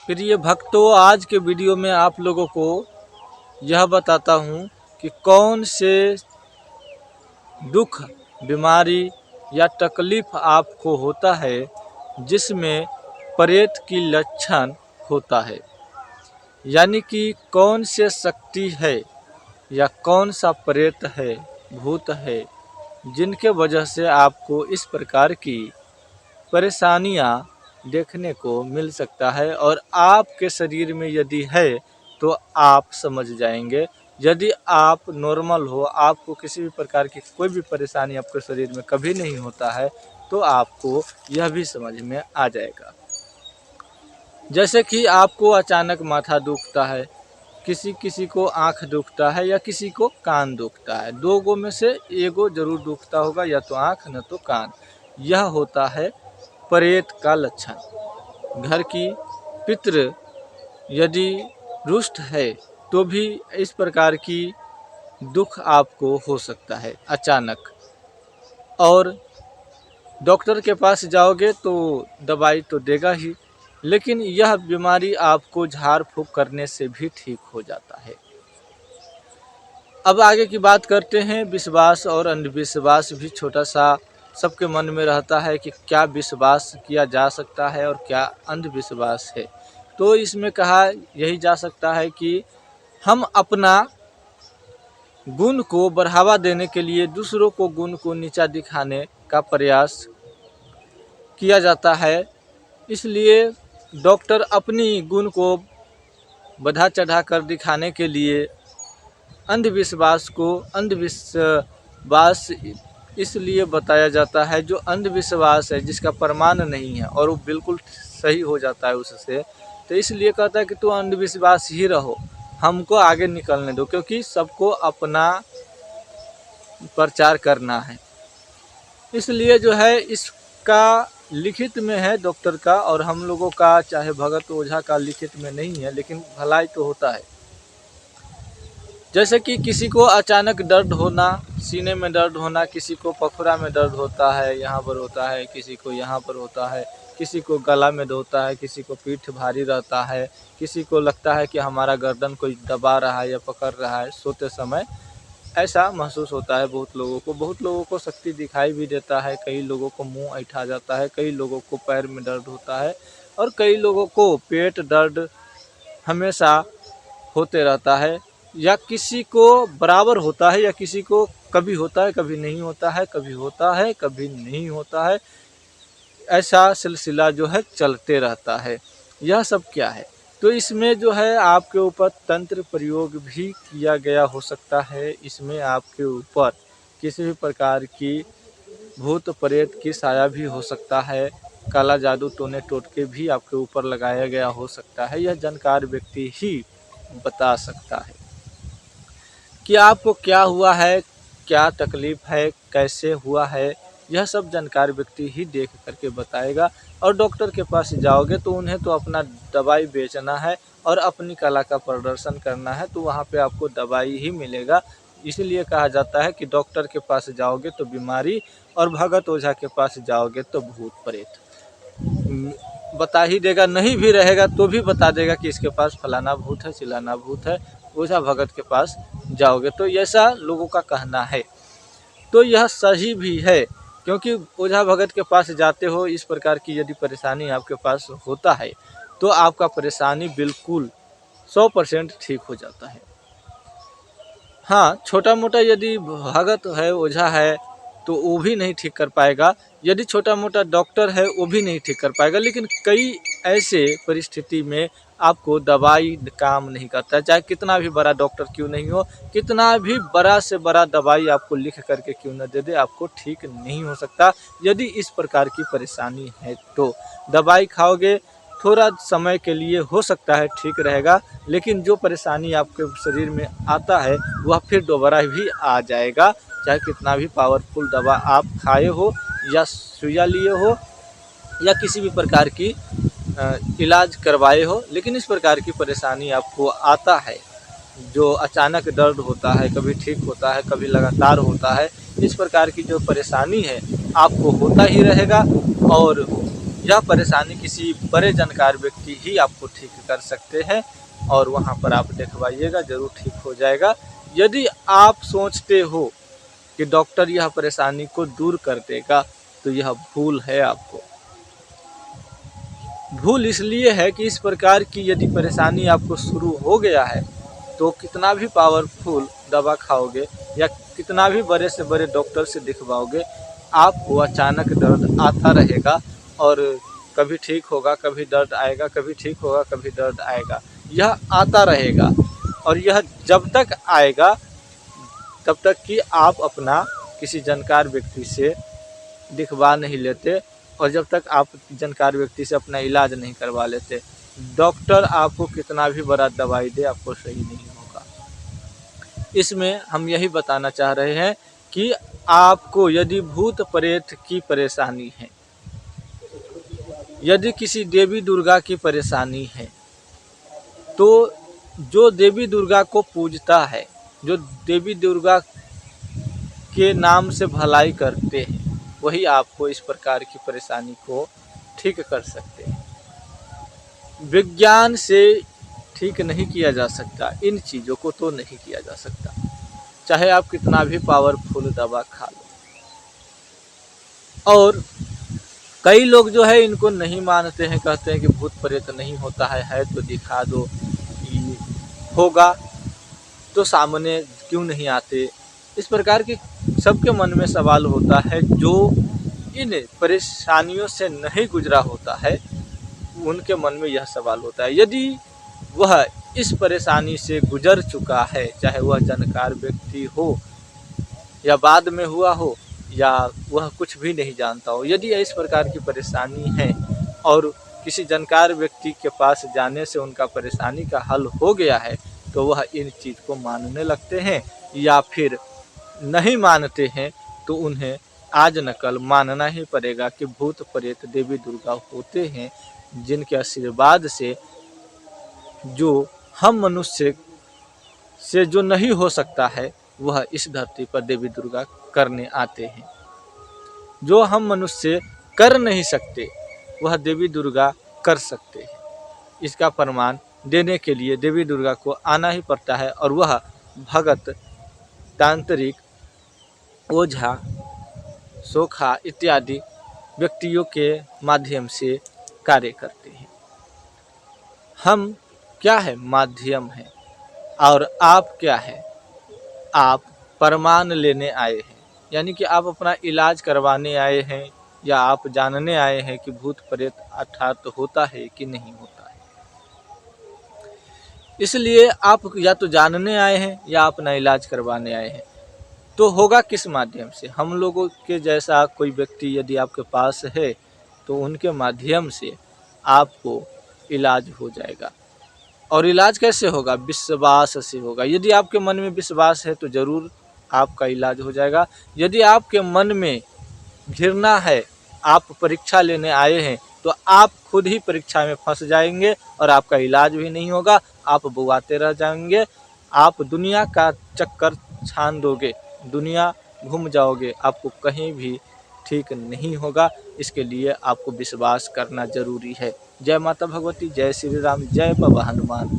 प्रिय भक्तों, आज के वीडियो में आप लोगों को यह बताता हूँ कि कौन से दुख, बीमारी या तकलीफ आपको होता है जिसमें प्रेत की लक्षण होता है। यानी कि कौन से शक्ति है या कौन सा प्रेत है, भूत है, जिनके वजह से आपको इस प्रकार की परेशानियां देखने को मिल सकता है। और आपके शरीर में यदि है तो आप समझ जाएंगे। यदि आप नॉर्मल हो, आपको किसी भी प्रकार की कोई भी परेशानी आपके शरीर में कभी नहीं होता है, तो आपको यह भी समझ में आ जाएगा। जैसे कि आपको अचानक माथा दुखता है, किसी किसी को आँख दुखता है या किसी को कान दुखता है। दो गो में से एगो जरूर दुखता होगा, या तो आँख न तो कान। यह होता है प्रेत का लक्षण। घर की पितृ यदि रुष्ट है तो भी इस प्रकार की दुख आपको हो सकता है अचानक। और डॉक्टर के पास जाओगे तो दवाई तो देगा ही, लेकिन यह बीमारी आपको झाड़ फूँक करने से भी ठीक हो जाता है। अब आगे की बात करते हैं। विश्वास और अंधविश्वास भी छोटा सा सबके मन में रहता है कि क्या विश्वास किया जा सकता है और क्या अंधविश्वास है। तो इसमें कहा यही जा सकता है कि हम अपना गुण को बढ़ावा देने के लिए दूसरों को गुण को नीचा दिखाने का प्रयास किया जाता है। इसलिए डॉक्टर अपनी गुण को बढ़ा चढ़ा कर दिखाने के लिए अंधविश्वास को अंधविश्वास इसलिए बताया जाता है जो अंधविश्वास है, जिसका प्रमाण नहीं है और वो बिल्कुल सही हो जाता है उससे। तो इसलिए कहता है कि तू अंधविश्वास ही रहो, हमको आगे निकलने दो, क्योंकि सबको अपना प्रचार करना है। इसलिए जो है इसका लिखित में है डॉक्टर का, और हम लोगों का चाहे भगत ओझा का लिखित में नहीं है, लेकिन भलाई तो होता है। जैसे कि किसी को अचानक दर्द होना, सीने में दर्द होना, किसी को पखुरा में दर्द होता है, यहाँ पर होता है, किसी को यहाँ पर होता है, किसी को गला में होता है, किसी को पीठ भारी रहता है, किसी को लगता है कि हमारा गर्दन कोई दबा रहा है या पकड़ रहा है सोते समय, ऐसा महसूस होता है बहुत लोगों को शक्ति दिखाई भी देता है, कई लोगों को मुंह ऐठा जाता है, कई लोगों को पैर में दर्द होता है, और कई लोगों को पेट दर्द हमेशा होते रहता है, या किसी को बराबर होता है, या किसी को कभी होता है कभी नहीं होता है, कभी होता है कभी नहीं होता है। ऐसा सिलसिला जो है चलते रहता है। यह सब क्या है? तो इसमें जो है आपके ऊपर तंत्र प्रयोग भी किया गया हो सकता है। इसमें आपके ऊपर किसी भी प्रकार की भूत प्रेत की साया भी हो सकता है, काला जादू टोने टोटके भी आपके ऊपर लगाया गया हो सकता है। यह जानकार व्यक्ति ही बता सकता है कि आपको क्या हुआ है, क्या तकलीफ है, कैसे हुआ है। यह सब जानकार व्यक्ति ही देख करके बताएगा। और डॉक्टर के पास जाओगे तो उन्हें तो अपना दवाई बेचना है और अपनी कला का प्रदर्शन करना है, तो वहाँ पे आपको दवाई ही मिलेगा। इसलिए कहा जाता है कि डॉक्टर के पास जाओगे तो बीमारी, और भगत ओझा के पास जाओगे तो भूत प्रेत बता ही देगा। नहीं भी रहेगा तो भी बता देगा कि इसके पास फलाना भूत है, चिलाना भूत है। ओझा भगत के पास जाओगे तो ऐसा लोगों का कहना है। तो यह सही भी है, क्योंकि ओझा भगत के पास जाते हो, इस प्रकार की यदि परेशानी आपके पास होता है तो आपका परेशानी बिल्कुल 100% ठीक हो जाता है। हाँ, छोटा मोटा यदि भगत है, ओझा है, तो वो भी नहीं ठीक कर पाएगा। यदि छोटा मोटा डॉक्टर है वो भी नहीं ठीक कर पाएगा। लेकिन कई ऐसे परिस्थिति में आपको दवाई काम नहीं करता है, चाहे कितना भी बड़ा डॉक्टर क्यों नहीं हो, कितना भी बड़ा से बड़ा दवाई आपको लिख करके क्यों न दे दे, आपको ठीक नहीं हो सकता। यदि इस प्रकार की परेशानी है तो दवाई खाओगे, थोड़ा समय के लिए हो सकता है ठीक रहेगा, लेकिन जो परेशानी आपके शरीर में आता है वह फिर दोबारा भी आ जाएगा, चाहे कितना भी पावरफुल दवा आप खाए हो या सुइया लिए हो या किसी भी प्रकार की इलाज करवाए हो। लेकिन इस प्रकार की परेशानी आपको आता है, जो अचानक दर्द होता है, कभी ठीक होता है, कभी लगातार होता है, इस प्रकार की जो परेशानी है आपको होता ही रहेगा। और यह परेशानी किसी बड़े जानकार व्यक्ति ही आपको ठीक कर सकते हैं और वहाँ पर आप दिखवाइएगा, ज़रूर ठीक हो जाएगा। यदि आप सोचते हो कि डॉक्टर यह परेशानी को दूर कर देगा तो यह भूल है। आपको भूल इसलिए है कि इस प्रकार की यदि परेशानी आपको शुरू हो गया है तो कितना भी पावरफुल दवा खाओगे या कितना भी बड़े से बड़े डॉक्टर से दिखवाओगे, आपको अचानक दर्द आता रहेगा और कभी ठीक होगा, कभी दर्द आएगा, कभी ठीक होगा, कभी दर्द आएगा। यह आता रहेगा और यह जब तक आएगा तब तक कि आप अपना किसी जानकार व्यक्ति से दिखवा नहीं लेते और जब तक आप जानकार व्यक्ति से अपना इलाज नहीं करवा लेते, डॉक्टर आपको कितना भी बड़ा दवाई दे आपको सही नहीं होगा। इसमें हम यही बताना चाह रहे हैं कि आपको यदि भूत प्रेत की परेशानी है, यदि किसी देवी दुर्गा की परेशानी है, तो जो देवी दुर्गा को पूजता है, जो देवी दुर्गा के नाम से भलाई करते हैं, वही आपको इस प्रकार की परेशानी को ठीक कर सकते हैं। विज्ञान से ठीक नहीं किया जा सकता, इन चीज़ों को तो नहीं किया जा सकता, चाहे आप कितना भी पावरफुल दवा खा लो। और कई लोग जो है इनको नहीं मानते हैं, कहते हैं कि भूत प्रेत नहीं होता है तो दिखा दो, होगा तो सामने क्यों नहीं आते। इस प्रकार के सबके मन में सवाल होता है। जो इन परेशानियों से नहीं गुजरा होता है उनके मन में यह सवाल होता है। यदि वह इस परेशानी से गुजर चुका है, चाहे वह जानकार व्यक्ति हो या बाद में हुआ हो या वह कुछ भी नहीं जानता हो, यदि इस प्रकार की परेशानी है और किसी जानकार व्यक्ति के पास जाने से उनका परेशानी का हल हो गया है, तो वह इन चीज़ को मानने लगते हैं। या फिर नहीं मानते हैं तो उन्हें आज न कल मानना ही पड़ेगा कि भूत प्रेत देवी दुर्गा होते हैं, जिनके आशीर्वाद से जो हम मनुष्य से जो नहीं हो सकता है वह इस धरती पर देवी दुर्गा करने आते हैं। जो हम मनुष्य कर नहीं सकते वह देवी दुर्गा कर सकते हैं। इसका प्रमाण देने के लिए देवी दुर्गा को आना ही पड़ता है और वह भगत, तांत्रिक, ओझा, सोखा इत्यादि व्यक्तियों के माध्यम से कार्य करते हैं। हम क्या है? माध्यम है। और आप क्या है? आप प्रमाण लेने आए हैं, यानी कि आप अपना इलाज करवाने आए हैं या आप जानने आए हैं कि भूत प्रेत अर्थात होता है कि नहीं होता है। इसलिए आप या तो जानने आए हैं या अपना इलाज करवाने आए हैं। तो होगा किस माध्यम से? हम लोगों के जैसा कोई व्यक्ति यदि आपके पास है तो उनके माध्यम से आपको इलाज हो जाएगा। और इलाज कैसे होगा? विश्वास से होगा। यदि आपके मन में विश्वास है तो ज़रूर आपका इलाज हो जाएगा। यदि आपके मन में घृणा है, आप परीक्षा लेने आए हैं, तो आप खुद ही परीक्षा में फंस जाएंगे और आपका इलाज भी नहीं होगा, आप बुआते रह जाएंगे। आप दुनिया का चक्कर छान दोगे, दुनिया घूम जाओगे, आपको कहीं भी ठीक नहीं होगा। इसके लिए आपको विश्वास करना जरूरी है। जय माता भगवती, जय श्री राम, जय बाबा हनुमान।